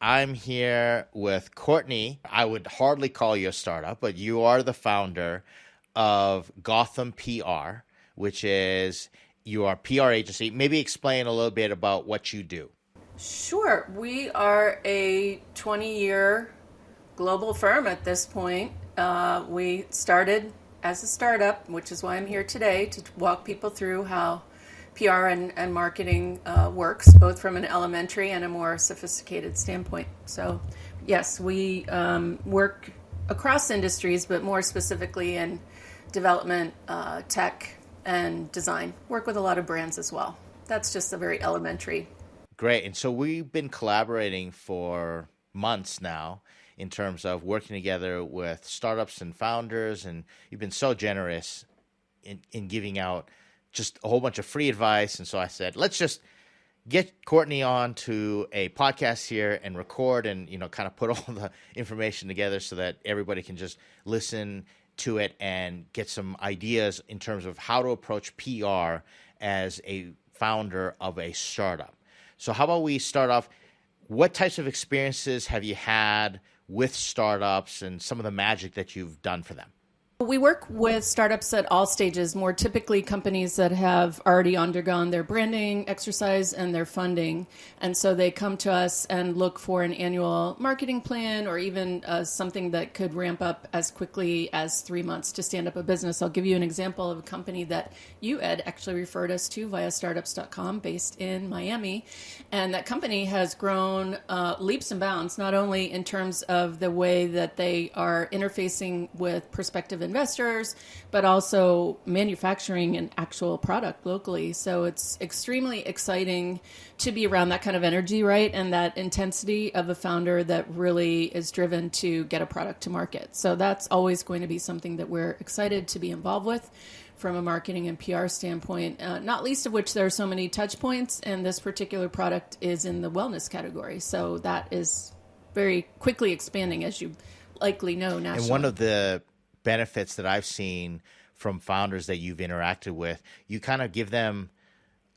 I'm here with Courtney. I would hardly call you a startup, but you are the founder of Gotham PR, which is your PR agency. Maybe explain a little bit about what you do. Sure. We are a 20-year global firm at this point. We started as a startup, which is why I'm here today to walk people through how PR and marketing works, both from an elementary and a more sophisticated standpoint. So, yes, we work across industries, but more specifically in development, tech, and design. Work with a lot of brands as well. That's just a very elementary. Great. And so we've been collaborating for months now in terms of working together with startups and founders. And you've been so generous in giving out just a whole bunch of free advice. And so I said, let's just get Courtney on to a podcast here and record and, kind of put all the information together so that everybody can just listen to it and get some ideas in terms of how to approach PR as a founder of a startup. So how about we start off, what types of experiences have you had with startups and some of the magic that you've done for them? We work with startups at all stages, more typically companies that have already undergone their branding exercise and their funding. And so they come to us and look for an annual marketing plan or even something that could ramp up as quickly as 3 months to stand up a business. I'll give you an example of a company that you, Ed, actually referred us to via startups.com based in Miami. And that company has grown leaps and bounds, not only in terms of the way that they are interfacing with prospective investors, but also manufacturing an actual product locally. So it's extremely exciting to be around that kind of energy, right? And that intensity of a founder that really is driven to get a product to market. So that's always going to be something that we're excited to be involved with from a marketing and PR standpoint, not least of which there are so many touch points, and this particular product is in the wellness category. So that is very quickly expanding, as you likely know, nationally. And one of the benefits that I've seen from founders that you've interacted with, you kind of give them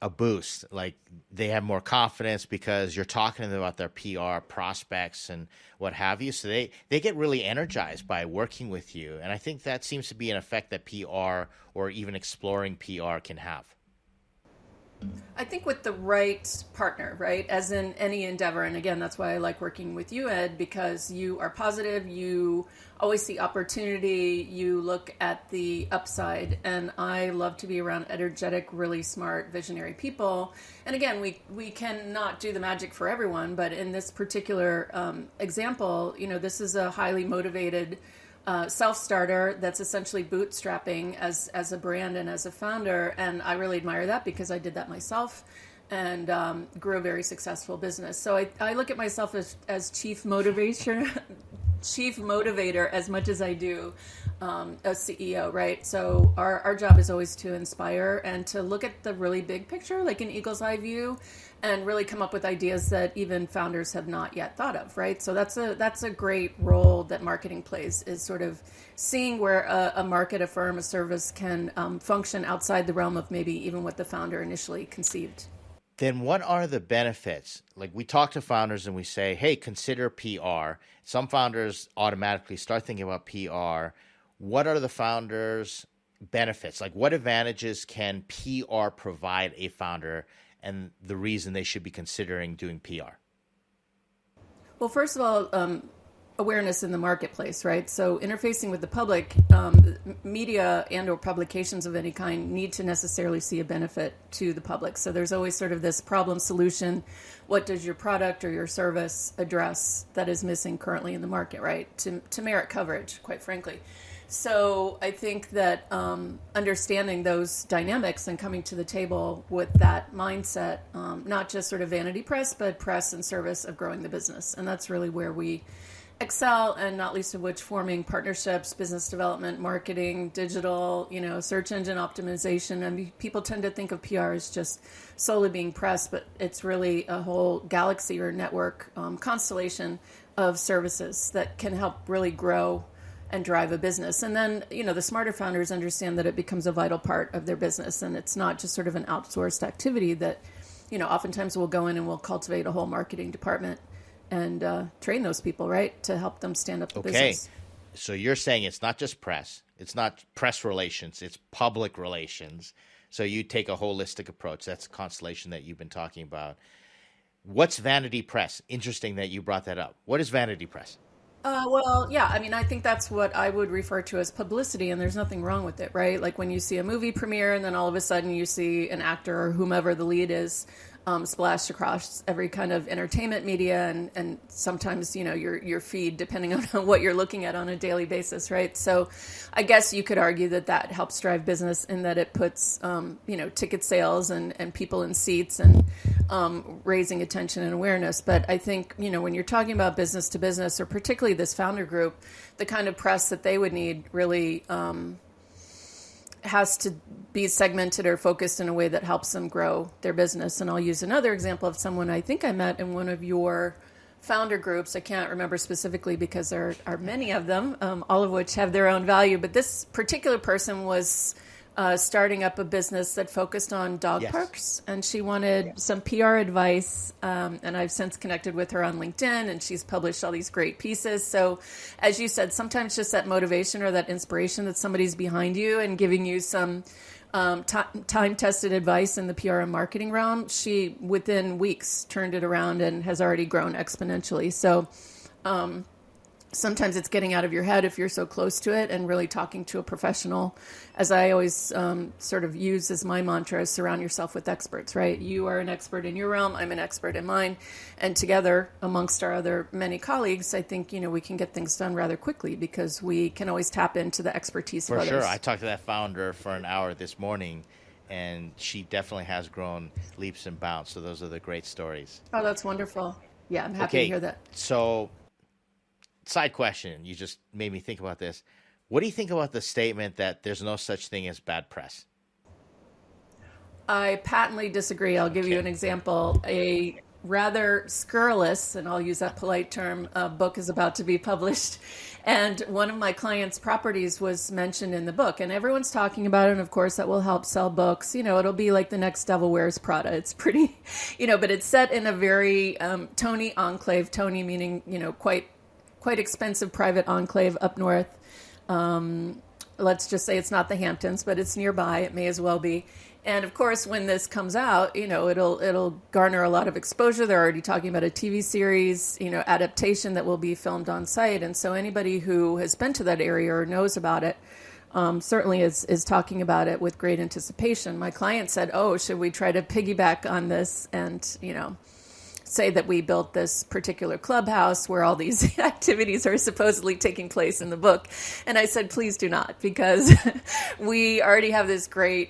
a boost. Like they have more confidence because you're talking to them about their PR prospects and what have you. So they get really energized by working with you. And I think that seems to be an effect that PR or even exploring PR can have. I think with the right partner, right, as in any endeavor, and again, that's why I like working with you, Ed, because you are positive, you always see opportunity, you look at the upside, and I love to be around energetic, really smart, visionary people. And again, we cannot do the magic for everyone, but in this particular example, this is a highly motivated self-starter that's essentially bootstrapping as a brand and as a founder. And I really admire that because I did that myself and grew a very successful business. So I look at myself as chief motivator as much as I do a CEO, right? So our job is always to inspire and to look at the really big picture, like an eagle's eye view, and really come up with ideas that even founders have not yet thought of, right? So that's a great role that marketing plays, is sort of seeing where a market, a firm, a service can function outside the realm of maybe even what the founder initially conceived. Then what are the benefits? Like we talk to founders and we say, hey, consider PR. Some founders automatically start thinking about PR. What are the founders' benefits? Like what advantages can PR provide a founder and the reason they should be considering doing PR? Well, first of all, awareness in the marketplace, right? So interfacing with the public, media and or publications of any kind need to necessarily see a benefit to the public. So there's always sort of this problem solution. What does your product or your service address that is missing currently in the market, right? To merit coverage, quite frankly. So I think that understanding those dynamics and coming to the table with that mindset, not just sort of vanity press, but press and service of growing the business. And that's really where we excel, and not least of which forming partnerships, business development, marketing, digital, search engine optimization. I mean, people tend to think of PR as just solely being press, but it's really a whole galaxy or network constellation of services that can help really grow and drive a business. And then, the smarter founders understand that it becomes a vital part of their business, and it's not just sort of an outsourced activity that, oftentimes we'll go in and we'll cultivate a whole marketing department and train those people, right, to help them stand up the Okay. business. So you're saying it's not just press, it's not press relations, it's public relations. So you take a holistic approach. That's a constellation that you've been talking about. What's vanity press? Interesting that you brought that up. What is vanity press? Well, yeah, I mean, I think that's what I would refer to as publicity, and there's nothing wrong with it, right? Like when you see a movie premiere and then all of a sudden you see an actor or whomever the lead is splashed across every kind of entertainment media and sometimes, your feed, depending on what you're looking at on a daily basis, right? So I guess you could argue that that helps drive business in that it puts, ticket sales and people in seats and raising attention and awareness. But I think, when you're talking about business to business, or particularly this founder group, the kind of press that they would need really has to be segmented or focused in a way that helps them grow their business. And I'll use another example of someone I think I met in one of your founder groups. I can't remember specifically because there are many of them, all of which have their own value. But this particular person was starting up a business that focused on dog parks, and she wanted some PR advice. And I've since connected with her on LinkedIn, and she's published all these great pieces. So, as you said, sometimes just that motivation or that inspiration that somebody's behind you and giving you some time-tested advice in the PR and marketing realm. She, within weeks, turned it around and has already grown exponentially. So, sometimes it's getting out of your head if you're so close to it and really talking to a professional. As I always sort of use as my mantra, surround yourself with experts, right? You are an expert in your realm. I'm an expert in mine. And together, amongst our other many colleagues, I think, we can get things done rather quickly because we can always tap into the expertise of others. For sure. I talked to that founder for an hour this morning, and she definitely has grown leaps and bounds. So those are the great stories. Oh, that's wonderful. Yeah, I'm happy to hear that. So, side question, you just made me think about this. What do you think about the statement that there's no such thing as bad press? I patently disagree. I'll give you an example. A rather scurrilous, and I'll use that polite term, book is about to be published. And one of my clients' properties was mentioned in the book. And everyone's talking about it. And of course, that will help sell books. It'll be like the next Devil Wears Prada. It's pretty, but it's set in a very Tony enclave. Tony meaning, quite expensive private enclave up north. Let's just say it's not the Hamptons, but it's nearby. It may as well be. And of course, when this comes out, it'll garner a lot of exposure. They're already talking about a TV series, adaptation that will be filmed on site. And so anybody who has been to that area or knows about it certainly is talking about it with great anticipation. My client said, "Oh, should we try to piggyback on this and, say that we built this particular clubhouse where all these activities are supposedly taking place in the book?" And I said, please do not, because we already have this great,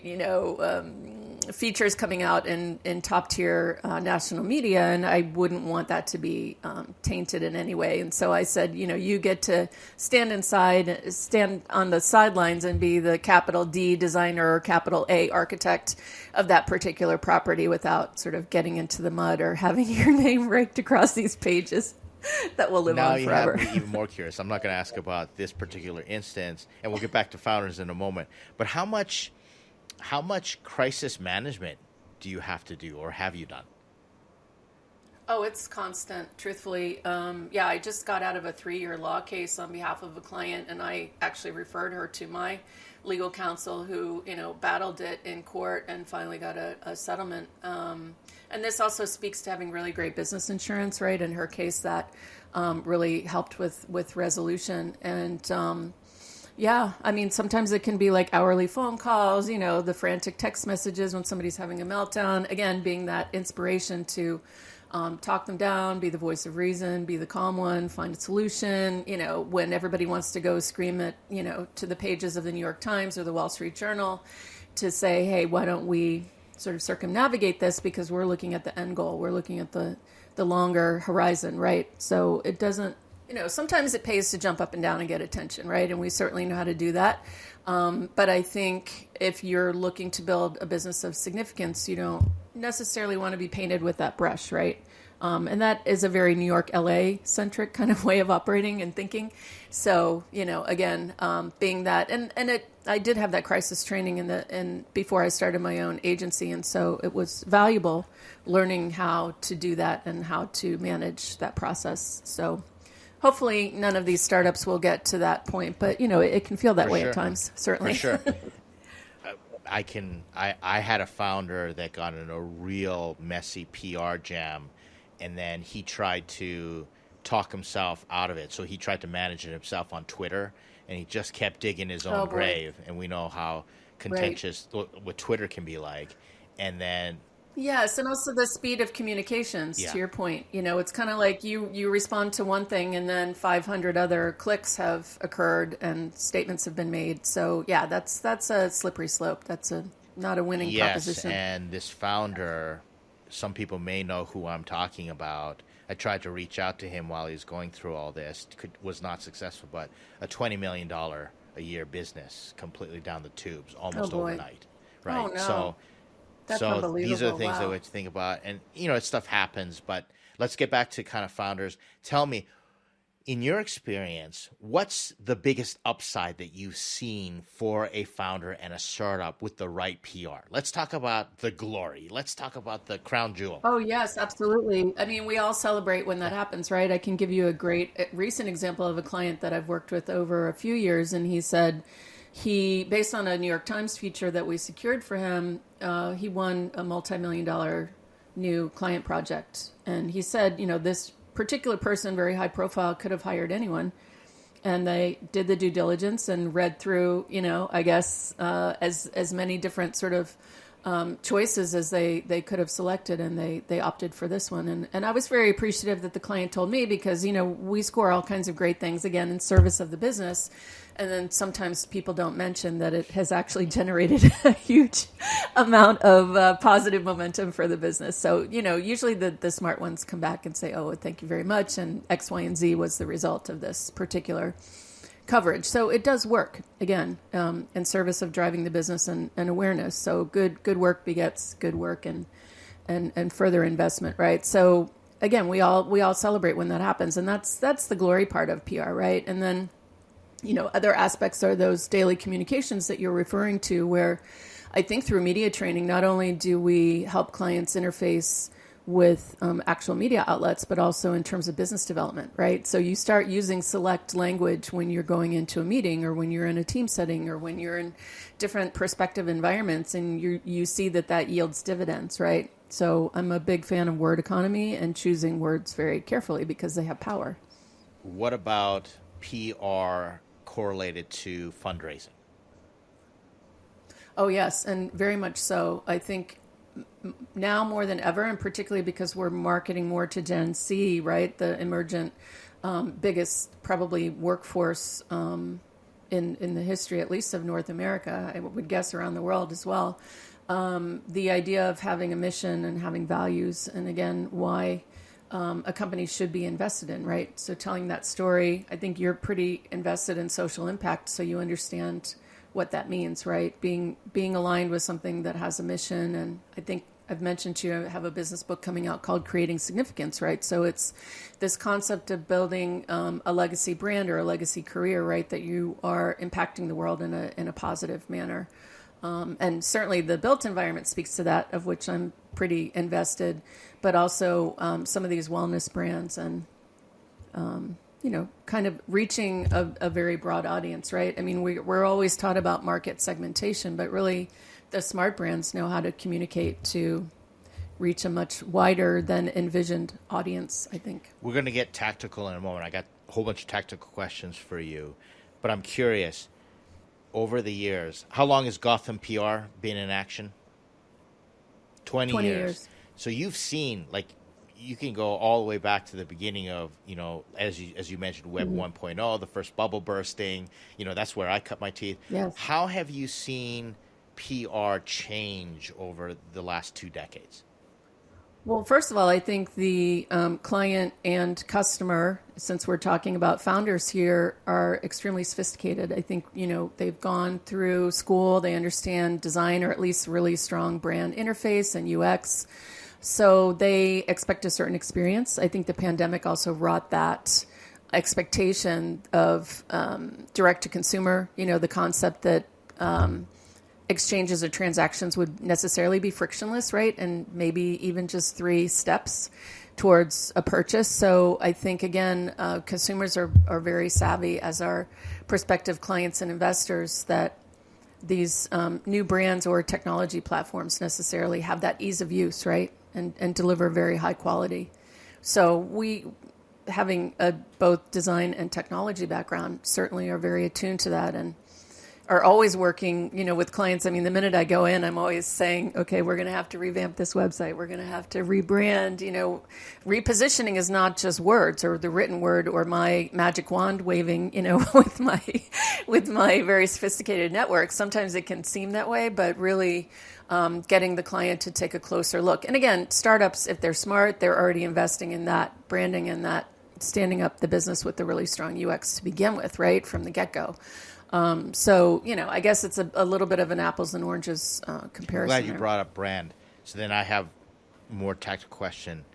features coming out in top tier national media, and I wouldn't want that to be tainted in any way. And so I said, you get to stand on the sidelines and be the capital D designer or capital A architect of that particular property without sort of getting into the mud or having your name raked across these pages that will live on forever. Now you have me even more curious. I'm not going to ask about this particular instance, and we'll get back to founders in a moment. But how much crisis management do you have to do, or have you done? Oh, it's constant, truthfully. I just got out of a 3-year law case on behalf of a client, and I actually referred her to my legal counsel who, battled it in court and finally got a settlement. And this also speaks to having really great business insurance, right? In her case, that really helped with resolution. And sometimes it can be like hourly phone calls, the frantic text messages when somebody's having a meltdown. Again, being that inspiration to talk them down, be the voice of reason, be the calm one, find a solution, when everybody wants to go scream at, to the pages of the New York Times or the Wall Street Journal to say, hey, why don't we sort of circumnavigate this, because we're looking at the end goal. We're looking at the longer horizon, right? So it doesn't, sometimes it pays to jump up and down and get attention, right? And we certainly know how to do that. But I think if you're looking to build a business of significance, you don't necessarily want to be painted with that brush, right? And that is a very New York, LA centric kind of way of operating and thinking. So, again, being that, I did have that crisis training before I started my own agency. And so it was valuable learning how to do that and how to manage that process. So hopefully none of these startups will get to that point, but it can feel that way at times, certainly. For sure. I had a founder that got in a real messy PR jam, and then he tried to talk himself out of it. So he tried to manage it himself on Twitter, and he just kept digging his own grave. And we know how contentious what Twitter can be like. And then yes, and also the speed of communications, to your point. It's kind of like you respond to one thing and then 500 other clicks have occurred and statements have been made. So, yeah, that's a slippery slope. That's not a winning proposition. Yes, and this founder, some people may know who I'm talking about. I tried to reach out to him while he was going through all this. Was not successful, but a $20 million a year business completely down the tubes almost overnight. Right? Oh, no. That's so these are the things that we have to think about. And, stuff happens, but let's get back to kind of founders. Tell me, in your experience, what's the biggest upside that you've seen for a founder and a startup with the right PR? Let's talk about the glory. Let's talk about the crown jewel. Oh, yes, absolutely. I mean, we all celebrate when that happens, right? I can give you a great recent example of a client that I've worked with over a few years, and he said, based on a New York Times feature that we secured for him, he won a multi-million-dollar new client project. And he said, this particular person, very high profile, could have hired anyone. And they did the due diligence and read through, I guess, as many different sort of choices as they could have selected, and they opted for this one. And I was very appreciative that the client told me, because, we score all kinds of great things, again, in service of the business. And then sometimes people don't mention that it has actually generated a huge amount of positive momentum for the business. So, usually the smart ones come back and say, oh, thank you very much. And X, Y, and Z was the result of this particular coverage. So it does work, again, in service of driving the business and awareness. So good work begets good work and further investment, right? So again, we all celebrate when that happens. And that's the glory part of PR, right? And then other aspects are those daily communications that you're referring to, where I think through media training, not only do we help clients interface with actual media outlets, but also in terms of business development, right? So you start using select language when you're going into a meeting, or when you're in a team setting, or when you're in different perspective environments, and you see that yields dividends, right? So I'm a big fan of word economy and choosing words very carefully because they have power. What about PR correlated to fundraising? Oh, yes, and very much so. I think now more than ever, and particularly because we're marketing more to Gen Z, right? The emergent, biggest probably workforce in the history, at least of North America, I would guess around the world as well. The idea of having a mission and having values, and again, why a company should be invested in, right? So telling that story, I think you're pretty invested in social impact, so you understand what that means, right? Being aligned with something that has a mission. And I think I've mentioned to you, I have a business book coming out called Creating Significance, right? So it's this concept of building a legacy brand or a legacy career, right? That you are impacting the world in a positive manner. And certainly the built environment speaks to that, of which I'm pretty invested, but also some of these wellness brands and, kind of reaching a very broad audience, right? I mean, we're always taught about market segmentation, but really the smart brands know how to communicate to reach a much wider than envisioned audience, I think. We're going to get tactical in a moment. I got a whole bunch of tactical questions for you, but I'm curious, over the years, how long has Gotham PR been in action? 20 years. So you've seen, you can go all the way back to the beginning of, as you mentioned, Web 1.0, the first bubble bursting, that's where I cut my teeth. Yes. How have you seen PR change over the last 2 decades? Well, first of all, I think the client and customer, since we're talking about founders here, are extremely sophisticated. I think, they've gone through school, they understand design, or at least really strong brand interface and UX. So they expect a certain experience. I think the pandemic also wrought that expectation of direct to consumer, the concept that exchanges or transactions would necessarily be frictionless, right? And maybe even just 3 steps towards a purchase. So I think, again, consumers are very savvy, as are prospective clients and investors, that these new brands or technology platforms necessarily have that ease of use, right? And deliver very high quality. So we, having a both design and technology background, certainly are very attuned to that and are always working, with clients. I mean, the minute I go in, I'm always saying, okay, we're going to have to revamp this website. We're going to have to rebrand. Repositioning is not just words or the written word or my magic wand waving, with my very sophisticated network. Sometimes it can seem that way, but really getting the client to take a closer look. And again, startups, if they're smart, they're already investing in that branding and that standing up the business with a really strong UX to begin with, right, from the get-go. So, I guess it's a little bit of an apples and oranges comparison. I'm glad you brought up brand. So then I have a more tactical question,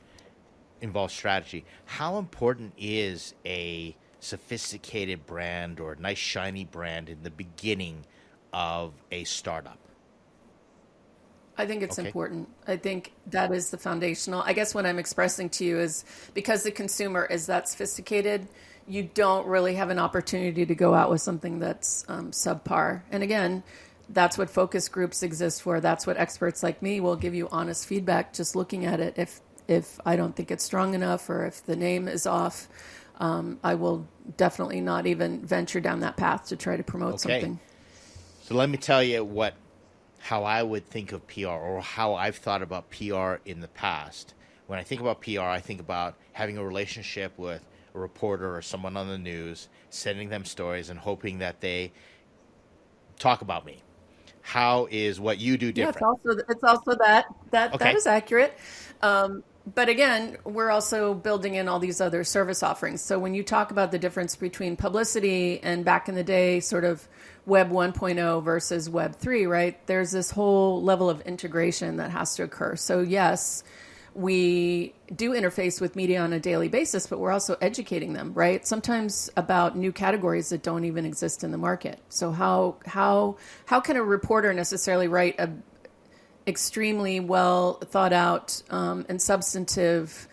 involves strategy. How important is a sophisticated brand or a nice shiny brand in the beginning of a startup? I think it's important. I think that is the foundational. I guess what I'm expressing to you is because the consumer is that sophisticated, you don't really have an opportunity to go out with something that's subpar. And again, that's what focus groups exist for. That's what experts like me will give you honest feedback just looking at it. If I don't think it's strong enough or if the name is off, I will definitely not even venture down that path to try to promote something. So let me tell you how I would think of PR or how I've thought about PR in the past. When I think about PR, I think about having a relationship with a reporter or someone on the news, sending them stories and hoping that they talk about me. How is what you do different? Yeah, it's also that is accurate. But again, we're also building in all these other service offerings. So when you talk about the difference between publicity and back in the day, sort of Web 1.0 versus Web 3, right? There's this whole level of integration that has to occur. So yes, we do interface with media on a daily basis, but we're also educating them, right? Sometimes about new categories that don't even exist in the market. So how can a reporter necessarily write a extremely well thought out and substantive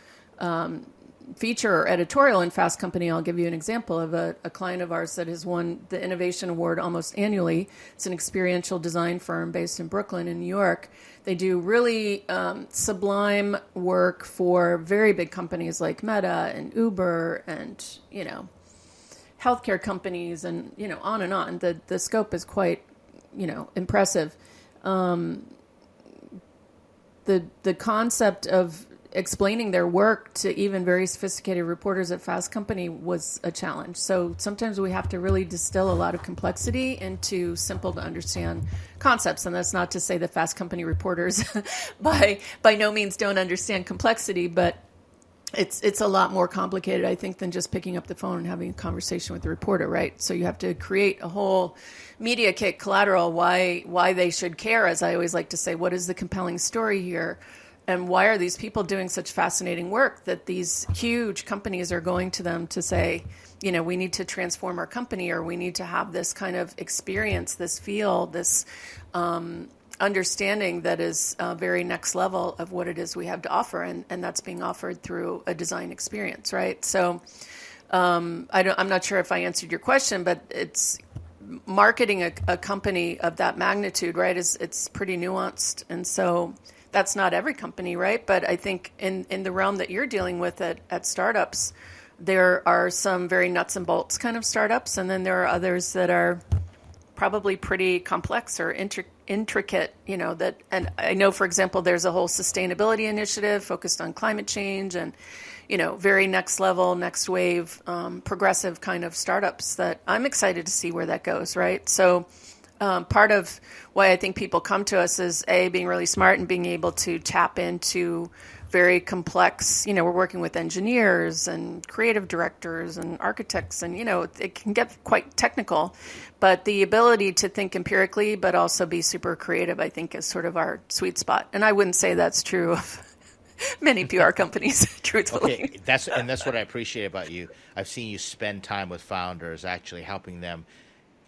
feature or editorial in Fast Company? I'll give you an example of a client of ours that has won the Innovation Award almost annually. It's an experiential design firm based in Brooklyn in New York. They do really sublime work for very big companies like Meta and Uber and, healthcare companies and, on and on. The scope is quite, impressive. The concept of explaining their work to even very sophisticated reporters at Fast Company was a challenge. So sometimes we have to really distill a lot of complexity into simple to understand concepts. And that's not to say that Fast Company reporters by no means don't understand complexity, but it's a lot more complicated, I think, than just picking up the phone and having a conversation with the reporter, right? So you have to create a whole media kit, collateral, why they should care, as I always like to say. What is the compelling story here? And why are these people doing such fascinating work that these huge companies are going to them to say, we need to transform our company, or we need to have this kind of experience, this feel, this understanding that is very next level of what it is we have to offer. And that's being offered through a design experience, right? So I'm not sure if I answered your question, but it's marketing a company of that magnitude, right? It's pretty nuanced. And so that's not every company, right? But I think in the realm that you're dealing with at startups, there are some very nuts and bolts kind of startups, and then there are others that are probably pretty complex or intricate, that, and I know, for example, there's a whole sustainability initiative focused on climate change and, very next level, next wave, progressive kind of startups that I'm excited to see where that goes, right? So part of why I think people come to us is being really smart and being able to tap into very complex, we're working with engineers and creative directors and architects, and, it can get quite technical, but the ability to think empirically, but also be super creative, I think, is sort of our sweet spot. And I wouldn't say that's true of many PR companies, truthfully. Okay, that's what I appreciate about you. I've seen you spend time with founders, actually helping them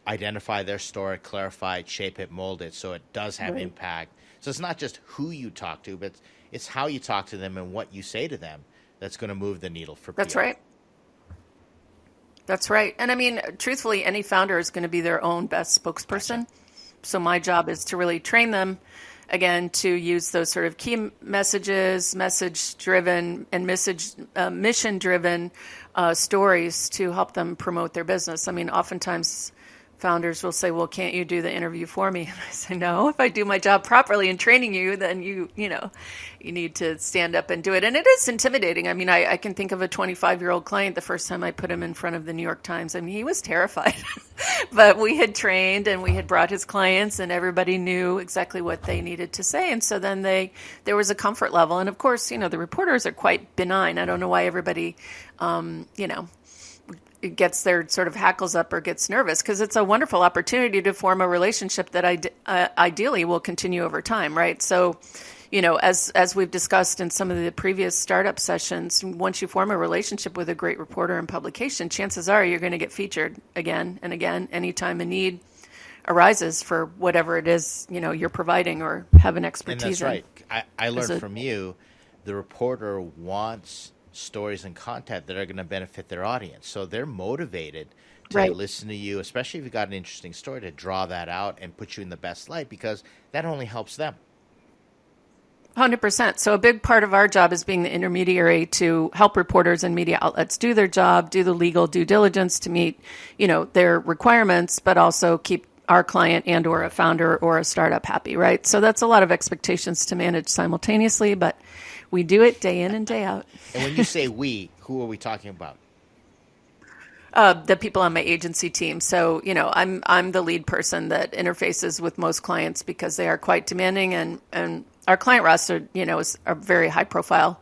identify their story, clarify it, shape it, mold it, so it does have impact. So it's not just who you talk to, but it's how you talk to them and what you say to them that's going to move the needle for That's PR. right. That's right. And I mean, truthfully, any founder is going to be their own best spokesperson. Gotcha. So my job is to really train them, again, to use those sort of key messages, message-driven and mission-driven stories to help them promote their business. I mean, oftentimes founders will say, well, can't you do the interview for me? And I say, no, if I do my job properly in training you, then you need to stand up and do it. And it is intimidating. I mean, I can think of a 25-year-old client the first time I put him in front of the New York Times. I mean, he was terrified, but we had trained and we had brought his clients and everybody knew exactly what they needed to say. And so then there was a comfort level. And of course, the reporters are quite benign. I don't know why everybody, it gets their sort of hackles up or gets nervous, because it's a wonderful opportunity to form a relationship that ideally will continue over time, right? So, as we've discussed in some of the previous startup sessions, once you form a relationship with a great reporter and publication, chances are you're going to get featured again and again anytime a need arises for whatever it is, you're providing or have an expertise in. And that's right. I learned from you, the reporter wants stories and content that are going to benefit their audience. So they're motivated to listen to you, especially if you've got an interesting story, to draw that out and put you in the best light, because that only helps them. 100%. So a big part of our job is being the intermediary to help reporters and media outlets do their job, do the legal due diligence to meet, their requirements, but also keep our client and or a founder or a startup happy, right? So that's a lot of expectations to manage simultaneously, but we do it day in and day out. And when you say we, who are we talking about? The people on my agency team. So, I'm the lead person that interfaces with most clients because they are quite demanding, and our client roster, are very high profile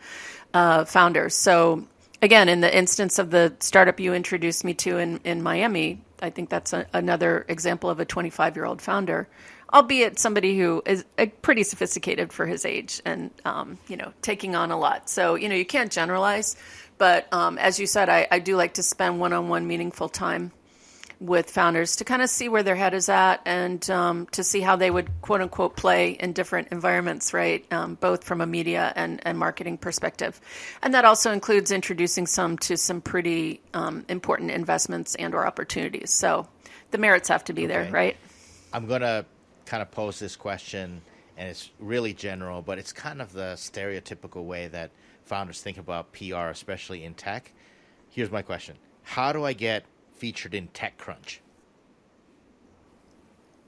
founders. So again, in the instance of the startup you introduced me to in Miami, I think that's another example of a 25-year-old founder, albeit somebody who is pretty sophisticated for his age and, taking on a lot. So, you can't generalize. But as you said, I do like to spend one-on-one meaningful time with founders to kind of see where their head is at and to see how they would, quote unquote, play in different environments, right? Both from a media and marketing perspective. And that also includes introducing some to some pretty important investments and or opportunities. So the merits have to be there, right? I'm going to kind of pose this question, and it's really general, but it's kind of the stereotypical way that founders think about PR, especially in tech. Here's my question. How do I get featured in Techcrunch?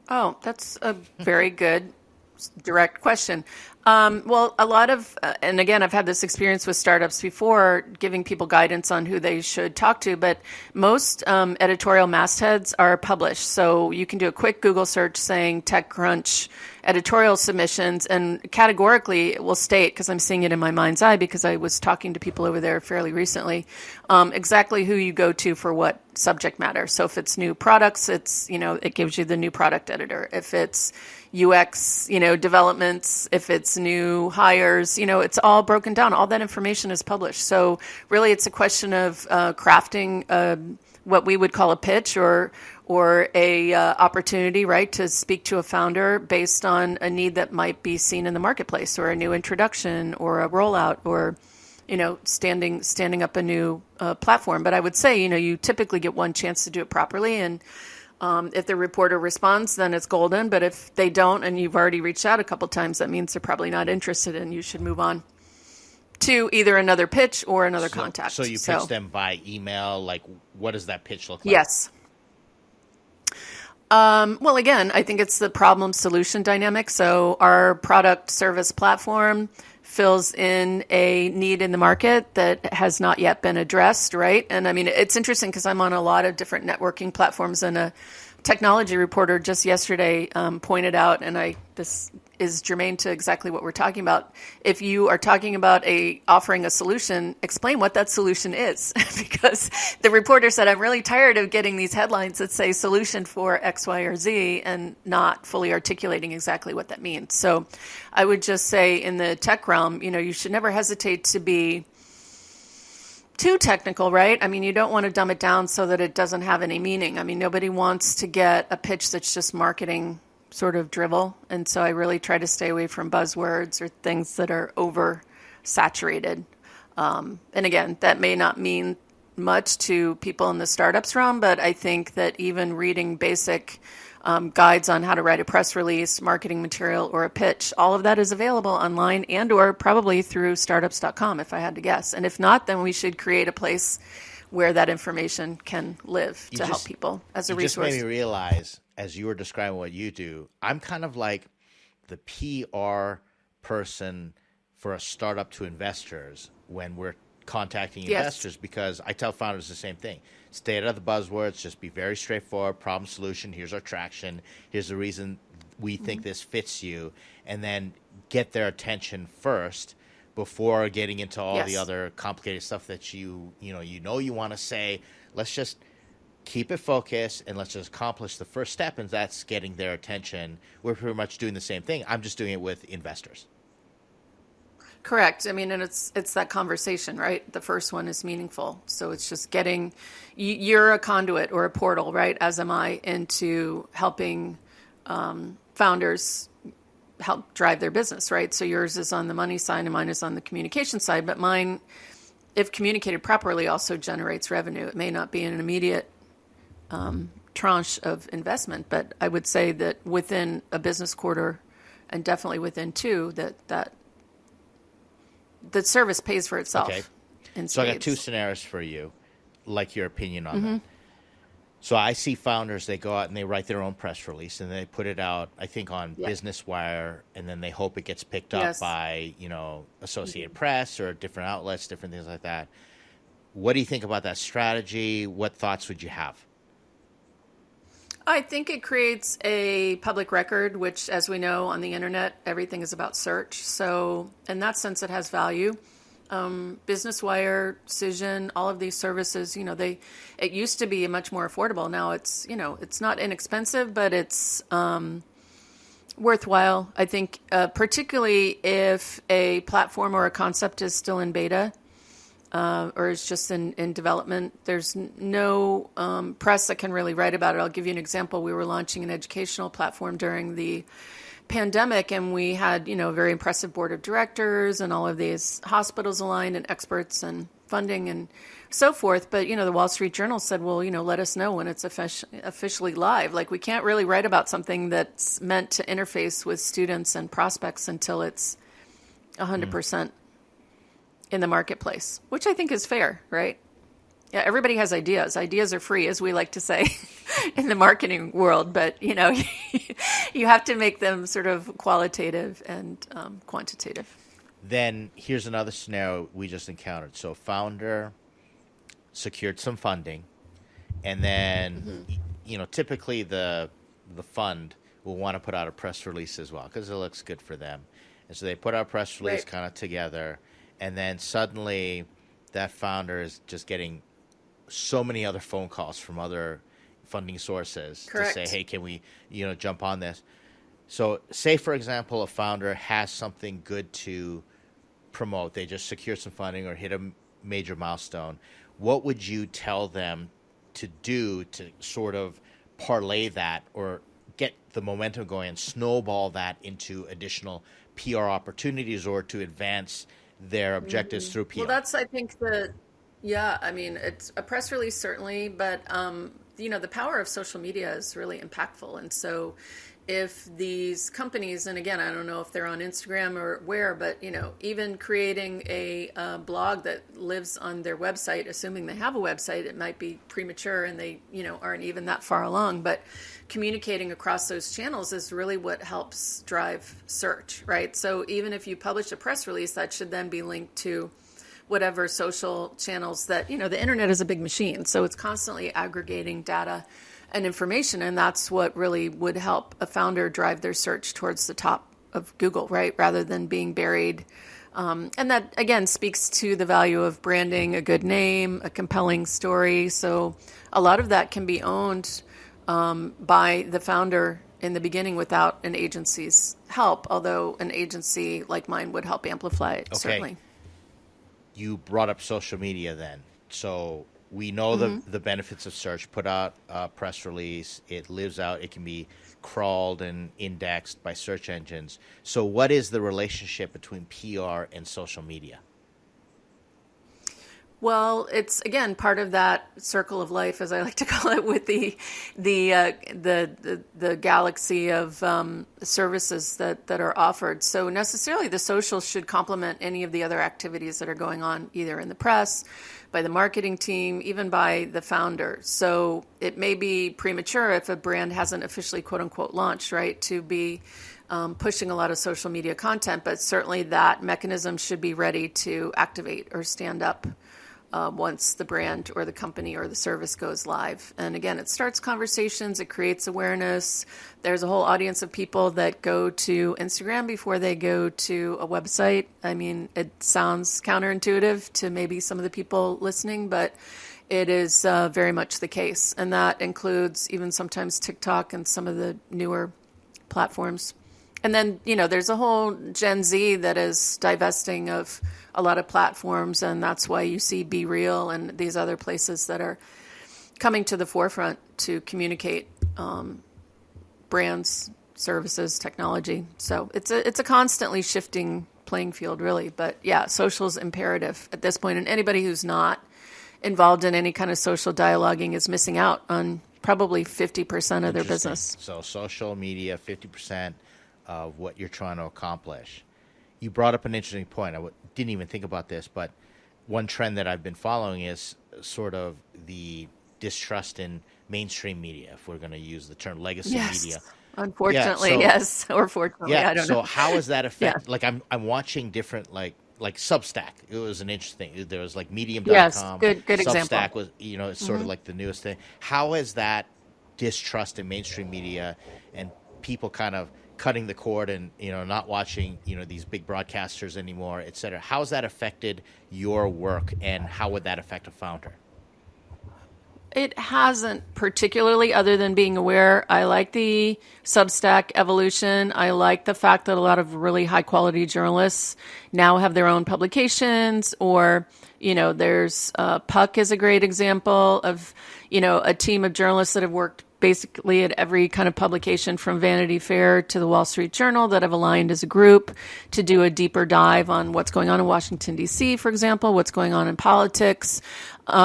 Oh, that's a very good direct question. Well, a lot of, and again, I've had this experience with startups before, giving people guidance on who they should talk to, but most editorial mastheads are published. So you can do a quick Google search saying Techcrunch editorial submissions, and categorically it will state, because I'm seeing it in my mind's eye because I was talking to people over there fairly recently, exactly who you go to for what subject matter. So if it's new products, it's, it gives you the new product editor. If it's UX, developments, if it's new hires, it's all broken down. All that information is published. So really it's a question of crafting what we would call a pitch or a opportunity, right, to speak to a founder based on a need that might be seen in the marketplace, or a new introduction or a rollout, or standing up a new platform. But I would say, you typically get one chance to do it properly, and if the reporter responds, then it's golden. But if they don't, and you've already reached out a couple times, that means they're probably not interested, and you should move on to either another pitch or another contact. So you pitch them by email. Like, what does that pitch look like? Yes. Well, again, I think it's the problem solution dynamic. So our product service platform fills in a need in the market that has not yet been addressed, right? And I mean, it's interesting because I'm on a lot of different networking platforms, and a technology reporter just yesterday pointed out, and this is germane to exactly what we're talking about. If you are talking about offering a solution, explain what that solution is, because the reporter said, I'm really tired of getting these headlines that say solution for X, Y, or Z and not fully articulating exactly what that means. So I would just say in the tech realm, you should never hesitate to be too technical, right? I mean, you don't want to dumb it down so that it doesn't have any meaning. I mean, nobody wants to get a pitch that's just marketing sort of drivel. And so I really try to stay away from buzzwords or things that are oversaturated. And again, that may not mean much to people in the startups realm, but I think that even reading basic guides on how to write a press release, marketing material, or a pitch, all of that is available online and or probably through startups.com, if I had to guess. And if not, then we should create a place where that information can live to help people as a resource. You just made me realize, as you were describing what you do, I'm kind of like the PR person for a startup to investors when we're contacting investors, because I tell founders the same thing. Stay out of the buzzwords, just be very straightforward, problem solution, here's our traction, here's the reason we think this fits you, and then get their attention first before getting into all the other complicated stuff that you want to say. Let's just keep it focused and let's just accomplish the first step, and that's getting their attention. We're pretty much doing the same thing. I'm just doing it with investors. Correct. I mean, and it's that conversation, right? The first one is meaningful. So it's just getting, you're a conduit or a portal, right? As am I, into helping founders help drive their business, right? So yours is on the money side and mine is on the communication side, but mine, if communicated properly, also generates revenue. It may not be an immediate tranche of investment, but I would say that within a business quarter and definitely within two, that the service pays for itself. Okay. In so spades. I got two scenarios for you, like your opinion on that. So I see founders, they go out and they write their own press release and they put it out, I think, on Business Wire, and then they hope it gets picked up by, Associated Press or different outlets, different things like that. What do you think about that strategy? What thoughts would you have? I think it creates a public record, which, as we know, on the internet, everything is about search. So in that sense, it has value. Business Wire, Cision, all of these services, it used to be much more affordable. Now it's not inexpensive, but it's worthwhile. I think, particularly if a platform or a concept is still in beta, or is just in development. There's no press that can really write about it. I'll give you an example. We were launching an educational platform during the pandemic, and we had, a very impressive board of directors and all of these hospitals aligned and experts and funding and so forth. But, the Wall Street Journal said, well, let us know when it's officially live. Like, we can't really write about something that's meant to interface with students and prospects until it's 100% in the marketplace, which I think is fair, right? Yeah, everybody has ideas. Ideas are free, as we like to say in the marketing world, but you have to make them sort of qualitative and quantitative. Then here's another scenario we just encountered. So founder secured some funding, and then typically the fund will want to put out a press release as well because it looks good for them, and so they put out a press release kind of together. And then suddenly that founder is just getting so many other phone calls from other funding sources to say, hey, can we, jump on this? So say, for example, a founder has something good to promote. They just secured some funding or hit a major milestone. What would you tell them to do to sort of parlay that or get the momentum going and snowball that into additional PR opportunities or to advance their objectives through PR? Well, that's, I think, it's a press release, certainly, but, the power of social media is really impactful. And so if these companies, and again, I don't know if they're on Instagram or where, but, even creating a blog that lives on their website, assuming they have a website, it might be premature and they, aren't even that far along, but communicating across those channels is really what helps drive search, right? So even if you publish a press release, that should then be linked to whatever social channels that, the internet is a big machine. So it's constantly aggregating data and information. And that's what really would help a founder drive their search towards the top of Google, right? Rather than being buried. And that, again, speaks to the value of branding, a good name, a compelling story. So a lot of that can be owned by the founder in the beginning without an agency's help, although an agency like mine would help amplify it, certainly. You brought up social media then. So we know the benefits of search. Put out a press release. It lives out. It can be crawled and indexed by search engines. So what is the relationship between PR and social media? Well, it's again part of that circle of life, as I like to call it, with the galaxy of services that are offered. So necessarily, the social should complement any of the other activities that are going on, either in the press, by the marketing team, even by the founder. So it may be premature if a brand hasn't officially, quote unquote, launched, right, to be pushing a lot of social media content, but certainly that mechanism should be ready to activate or stand up once the brand or the company or the service goes live. And again, it starts conversations, it creates awareness. There's a whole audience of people that go to Instagram before they go to a website. I mean, it sounds counterintuitive to maybe some of the people listening, but it is very much the case. And that includes even sometimes TikTok and some of the newer platforms. And then, there's a whole Gen Z that is divesting of a lot of platforms, and that's why you see Be Real and these other places that are coming to the forefront to communicate brands, services, technology. So it's a constantly shifting playing field, really. But yeah, social's imperative at this point, and anybody who's not involved in any kind of social dialoguing is missing out on probably 50% of their business. So social media, 50%. Of what you're trying to accomplish. You brought up an interesting point. I didn't even think about this, but one trend that I've been following is sort of the distrust in mainstream media, if we're going to use the term legacy media. Unfortunately, yes, or fortunately, I don't know. So how is that affect? Like I'm watching different like Substack. It was an interesting. There was like Medium.com. Yes, good Substack example. Substack was it's sort of like the newest thing. How is that distrust in mainstream media and people kind of cutting the cord and not watching these big broadcasters anymore, et cetera? How has that affected your work, and how would that affect a founder? It hasn't particularly, other than being aware. I like the Substack evolution. I like the fact that a lot of really high quality journalists now have their own publications, or there's Puck is a great example of a team of journalists that have worked basically at every kind of publication from Vanity Fair to the Wall Street Journal that have aligned as a group to do a deeper dive on what's going on in Washington, D.C., for example, what's going on in politics.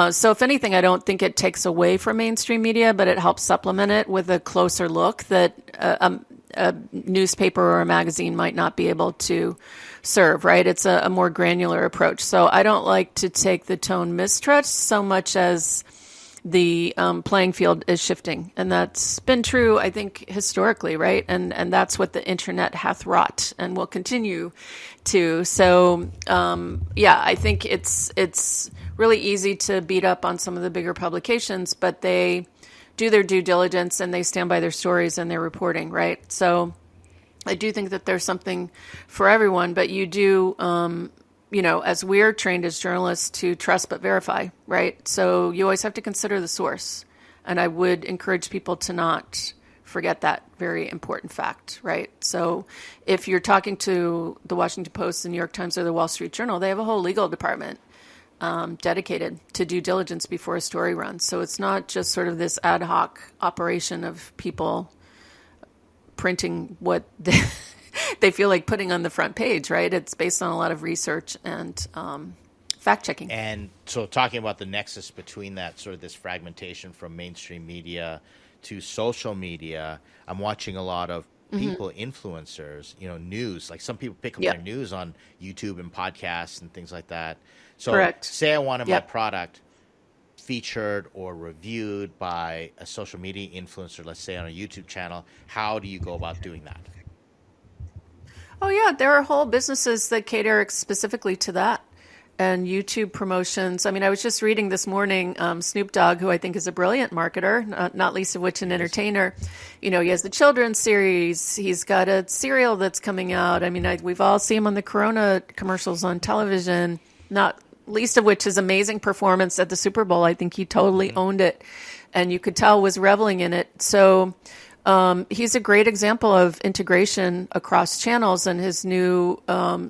So if anything, I don't think it takes away from mainstream media, but it helps supplement it with a closer look that a newspaper or a magazine might not be able to serve, right? It's a more granular approach. So I don't like to take the tone mistrust so much as the playing field is shifting. And that's been true, I think, historically, right? And that's what the internet hath wrought and will continue to. So, I think it's really easy to beat up on some of the bigger publications, but they do their due diligence and they stand by their stories and their reporting, right? So I do think that there's something for everyone, but you do as we're trained as journalists to trust but verify, right? So you always have to consider the source. And I would encourage people to not forget that very important fact, right? So if you're talking to the Washington Post, the New York Times, or the Wall Street Journal, they have a whole legal department dedicated to due diligence before a story runs. So it's not just sort of this ad hoc operation of people printing what they feel like putting on the front page, right? It's based on a lot of research and fact-checking. And so talking about the nexus between that, sort of this fragmentation from mainstream media to social media, I'm watching a lot of people, influencers, news. Like some people pick up their news on YouTube and podcasts and things like that. So Correct. Say I wanted my product featured or reviewed by a social media influencer, let's say on a YouTube channel. How do you go about doing that? Oh, yeah. There are whole businesses that cater specifically to that. and YouTube promotions. I mean, I was just reading this morning, Snoop Dogg, who I think is a brilliant marketer, not least of which an entertainer. You know, he has the children's series. He's got a cereal that's coming out. I mean, we've all seen him on the Corona commercials on television, not least of which his amazing performance at the Super Bowl. I think he totally owned it, and you could tell was reveling in it. So he's a great example of integration across channels, and his new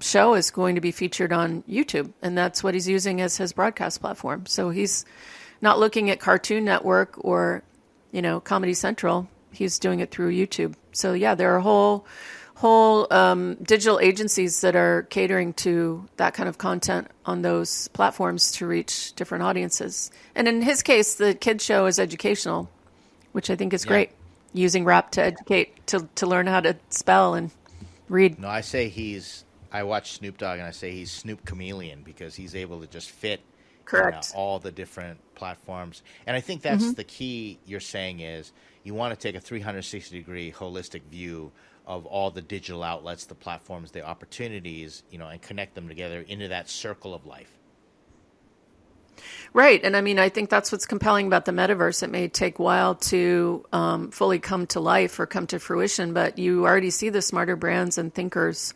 show is going to be featured on YouTube, and that's what he's using as his broadcast platform. So he's not looking at Cartoon Network or, you know, Comedy Central. He's doing it through YouTube. So yeah, there are whole digital agencies that are catering to that kind of content on those platforms to reach different audiences. And in his case, the kids show is educational, which I think is great. Using rap to educate, to learn how to spell and read. No, I watch Snoop Dogg and I say he's Snoop Chameleon because he's able to just fit all the different platforms. And I think that's the key you're saying is you want to take a 360-degree holistic view of all the digital outlets, the platforms, the opportunities, you know, and connect them together into that circle of life. Right. And I mean, I think that's what's compelling about the metaverse. It may take a while to fully come to life or come to fruition, but you already see the smarter brands and thinkers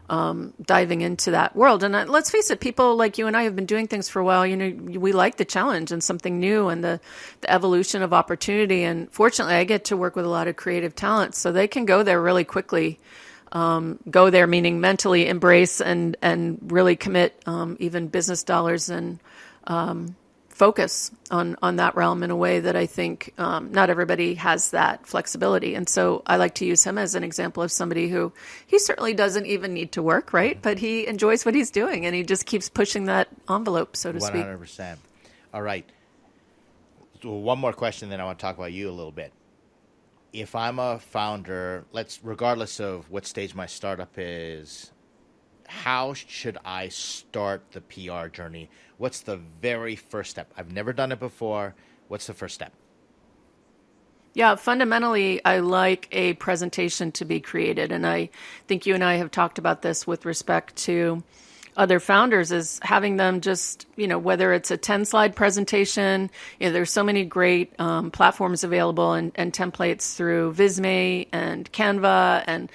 diving into that world. And let's face it, people like you and I have been doing things for a while. You know, we like the challenge and something new and the evolution of opportunity. And fortunately, I get to work with a lot of creative talent, so they can go there really quickly. Go there, meaning mentally embrace and really commit even business dollars and focus on that realm in a way that I think not everybody has that flexibility. And so I like to use him as an example of somebody who he certainly doesn't even need to work, right? But he enjoys what he's doing and he just keeps pushing that envelope, so to speak. 100%. All right. So one more question, then I want to talk about you a little bit. If I'm a founder, regardless of what stage my startup is, how should I start the PR journey? What's the very first step? I've never done it before. What's the first step? Yeah, fundamentally, I like a presentation to be created. And I think you and I have talked about this with respect to other founders, is having them just, you know, whether it's a 10-slide presentation, you know, there's so many great platforms available and templates through Visme and Canva and,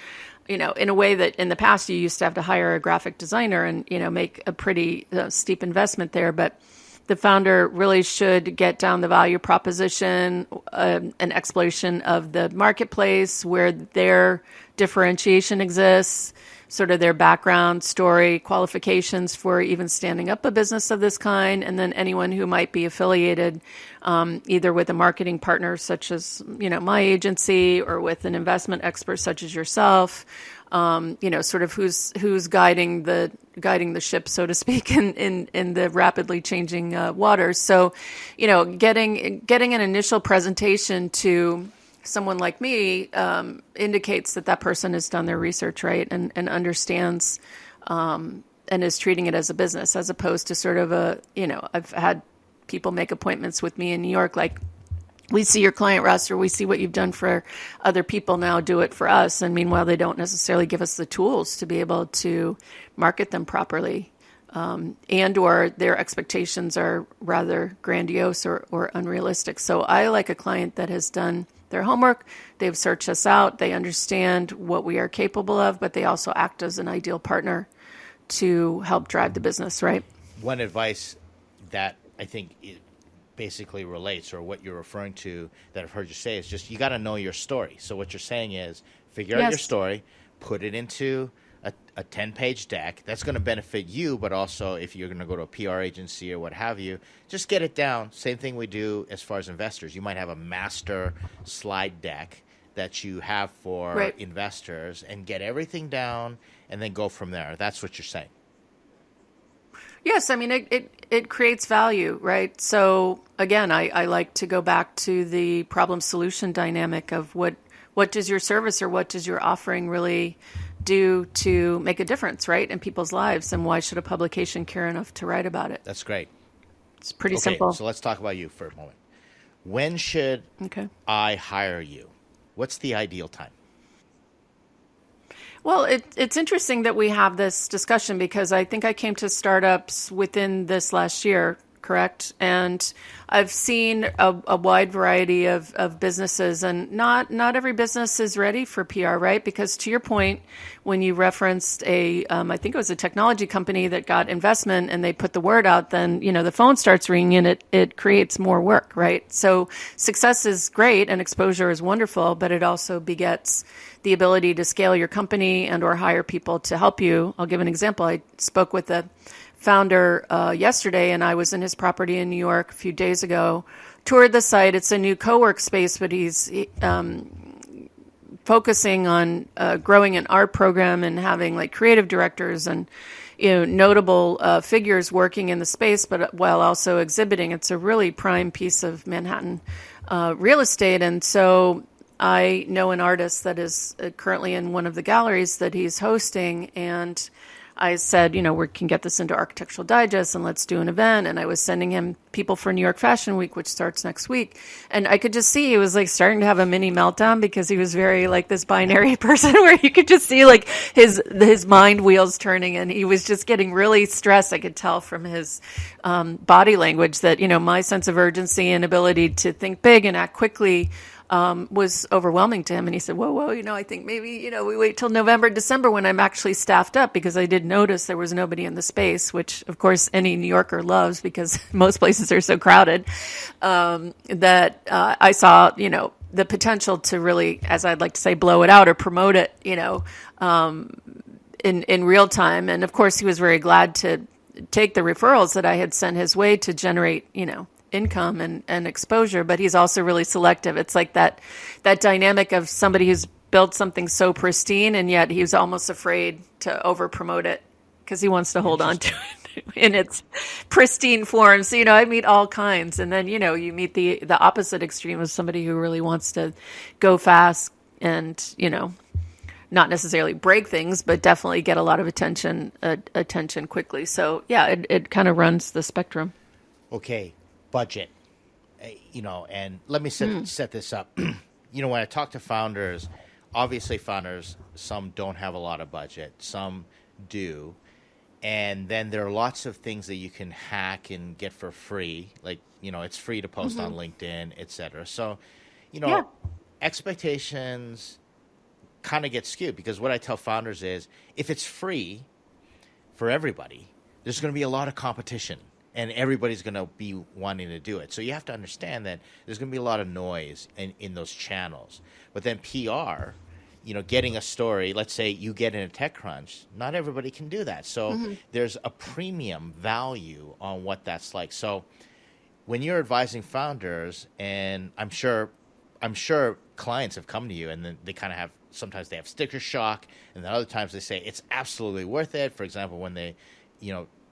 you know, in a way that in the past you used to have to hire a graphic designer and, you know, make a pretty steep investment there. But the founder really should get down the value proposition, an exploration of the marketplace, where their differentiation exists, sort of their background, story, qualifications for even standing up a business of this kind, and then anyone who might be affiliated either with a marketing partner such as, you know, my agency, or with an investment expert such as yourself, you know, sort of who's guiding the ship, so to speak, in the rapidly changing waters. So, you know, getting an initial presentation to someone like me indicates that person has done their research, right, and understands and is treating it as a business, as opposed to sort of I've had people make appointments with me in New York, like, we see your client roster, we see what you've done for other people, now do it for us. And meanwhile, they don't necessarily give us the tools to be able to market them properly. And or their expectations are rather grandiose or unrealistic. So I like a client that has done their homework, they've searched us out, they understand what we are capable of, but they also act as an ideal partner to help drive the business, right? One advice that I think it basically relates, or what you're referring to that I've heard you say, is just you got to know your story. So what you're saying is figure out your story, put it into a 10-page deck. That's going to benefit you, but also if you're going to go to a PR agency or what have you, just get it down. Same thing we do as far as investors. You might have a master slide deck that you have for investors, and get everything down and then go from there. That's what you're saying. Yes, I mean, it creates value, right? So again, I like to go back to the problem solution dynamic of what does your service or what does your offering really do to make a difference, right, in people's lives, and why should a publication care enough to write about it? That's great. It's pretty simple. So let's talk about you for a moment. When should I hire you? What's the ideal time? Well, it's interesting that we have this discussion because I think I came to startups within this last year, correct? And I've seen a wide variety of businesses, and not every business is ready for PR, right? Because to your point, when you referenced I think it was a technology company that got investment and they put the word out, then, the phone starts ringing and it creates more work, right? So success is great and exposure is wonderful, but it also begets the ability to scale your company and or hire people to help you. I'll give an example. I spoke with a founder yesterday, and I was in his property in New York a few days ago, toured the site. It's a new co-work space, but he's focusing on growing an art program and having like creative directors and notable figures working in the space, but while also exhibiting. It's a really prime piece of Manhattan real estate. And so I know an artist that is currently in one of the galleries that he's hosting, and I said, we can get this into Architectural Digest and let's do an event. And I was sending him people for New York Fashion Week, which starts next week. And I could just see he was like starting to have a mini meltdown because he was very like this binary person where you could just see like his mind wheels turning, and he was just getting really stressed. I could tell from his body language that, my sense of urgency and ability to think big and act quickly was overwhelming to him. And he said, whoa, I think maybe, we wait till November, December when I'm actually staffed up, because I did notice there was nobody in the space, which of course any New Yorker loves because most places are so crowded, that I saw, the potential to really, as I'd like to say, blow it out or promote it, in real time. And of course he was very glad to take the referrals that I had sent his way to generate, income and exposure, but he's also really selective. It's like that dynamic of somebody who's built something so pristine, and yet he's almost afraid to over promote it because he wants to hold on to it in its pristine form. So, I meet all kinds. And then, you meet the opposite extreme of somebody who really wants to go fast and, not necessarily break things, but definitely get a lot of attention quickly. So yeah, it kind of runs the spectrum. Okay. Budget, and let me set this up. When I talk to founders, obviously founders, some don't have a lot of budget, some do. And then there are lots of things that you can hack and get for free. Like, it's free to post on LinkedIn, et cetera. So, expectations kind of get skewed, because what I tell founders is if it's free for everybody, there's going to be a lot of competition. And everybody's going to be wanting to do it. So you have to understand that there's going to be a lot of noise in those channels. But then PR, getting a story, let's say you get in a Techcrunch, not everybody can do that. So there's a premium value on what that's like. So when you're advising founders, and I'm sure clients have come to you and then they kind of have, sometimes they have sticker shock, and then other times they say it's absolutely worth it. For example, when they,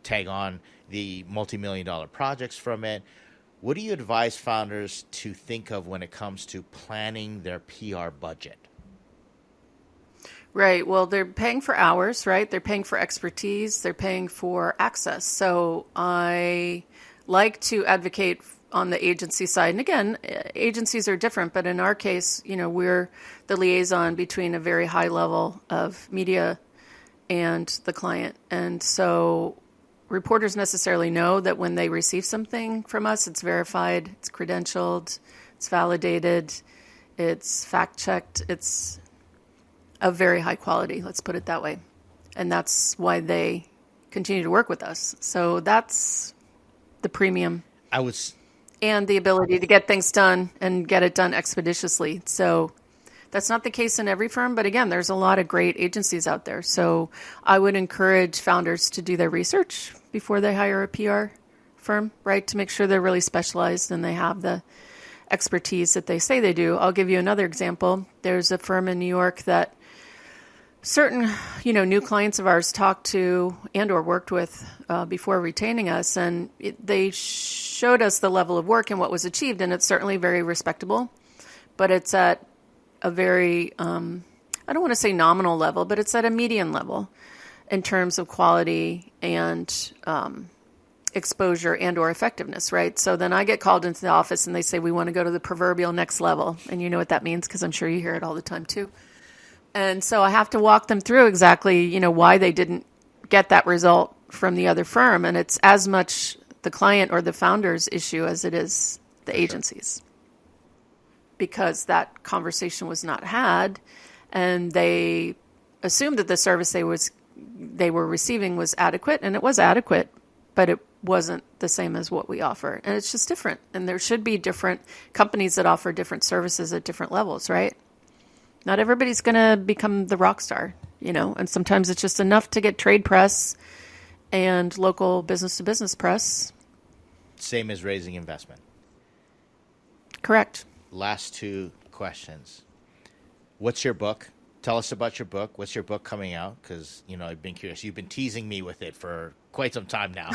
tag on the multi-million-dollar projects from it. What do you advise founders to think of when it comes to planning their PR budget? Right. Well, they're paying for hours, right? They're paying for expertise. They're paying for access. So I like to advocate on the agency side. And again, agencies are different, but in our case, we're the liaison between a very high level of media and the client. And so reporters necessarily know that when they receive something from us, it's verified, it's credentialed, it's validated, it's fact-checked, it's of very high quality, let's put it that way. And that's why they continue to work with us. So that's the premium. And the ability to get things done and get it done expeditiously. So that's not the case in every firm, but again, there's a lot of great agencies out there. So I would encourage founders to do their research before they hire a PR firm, right? To make sure they're really specialized and they have the expertise that they say they do. I'll give you another example. There's a firm in New York that certain, new clients of ours talked to and or worked with before retaining us, and they showed us the level of work and what was achieved, and it's certainly very respectable, but it's at a very, I don't want to say nominal level, but it's at a median level in terms of quality and exposure and or effectiveness, right? So then I get called into the office and they say, we want to go to the proverbial next level. And you know what that means because I'm sure you hear it all the time too. And so I have to walk them through exactly, why they didn't get that result from the other firm. And it's as much the client or the founder's issue as it is the agency's. Because that conversation was not had, and they assumed that the service they were receiving was adequate, and it was adequate, but it wasn't the same as what we offer. And it's just different. And there should be different companies that offer different services at different levels, right? Not everybody's going to become the rock star, and sometimes it's just enough to get trade press and local business-to-business press. Same as raising investment. Correct. Last two questions. What's your book? Tell us about your book. What's your book coming out? Because, I've been curious. You've been teasing me with it for quite some time now.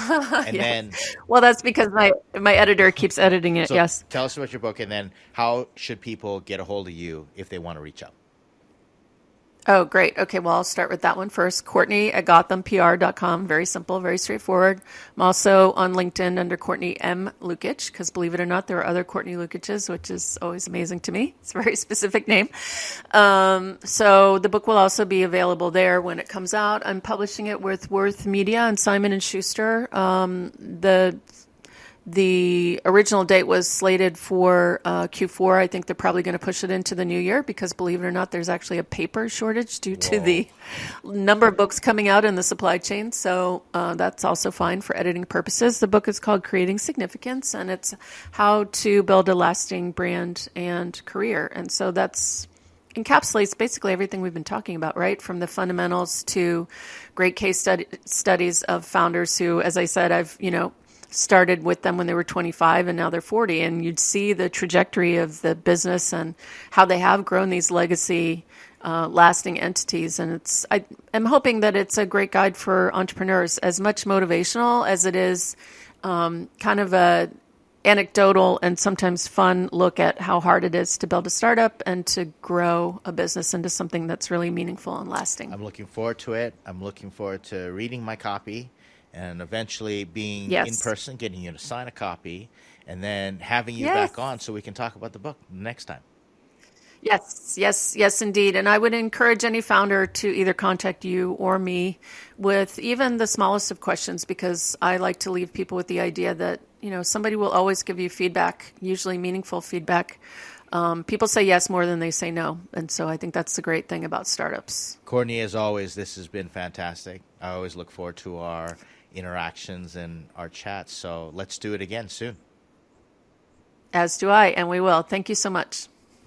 And then, well, that's because my editor keeps editing it. so yes. Tell us about your book, and then how should people get a hold of you if they want to reach out? Oh, great. Okay, well, I'll start with that one first. Courtney at GothamPR.com. Very simple, very straightforward. I'm also on LinkedIn under Courtney M. Lukitsch, because believe it or not, there are other Courtney Lukitches, which is always amazing to me. It's a very specific name. So the book will also be available there when it comes out. I'm publishing it with Worth Media and Simon & Schuster. The original date was slated for Q4. I think they're probably going to push it into the new year because, believe it or not, there's actually a paper shortage due to the number of books coming out in the supply chain. So that's also fine for editing purposes. The book is called Creating Significance, and it's how to build a lasting brand and career. And so that's encapsulates basically everything we've been talking about, right? From the fundamentals to great case studies of founders who, as I said, I've, started with them when they were 25 and now they're 40, and you'd see the trajectory of the business and how they have grown these legacy lasting entities. And I'm hoping that it's a great guide for entrepreneurs, as much motivational as it is kind of a anecdotal and sometimes fun look at how hard it is to build a startup and to grow a business into something that's really meaningful and lasting. I'm looking forward to it. I'm looking forward to reading my copy and eventually being in person, getting you to sign a copy, and then having you back on so we can talk about the book next time. Yes, indeed. And I would encourage any founder to either contact you or me with even the smallest of questions, because I like to leave people with the idea that, somebody will always give you feedback, usually meaningful feedback. People say yes more than they say no. And so I think that's the great thing about startups. Courtney, as always, this has been fantastic. I always look forward to our interactions and our chats. So let's do it again soon. As do I, and we will. Thank you so much.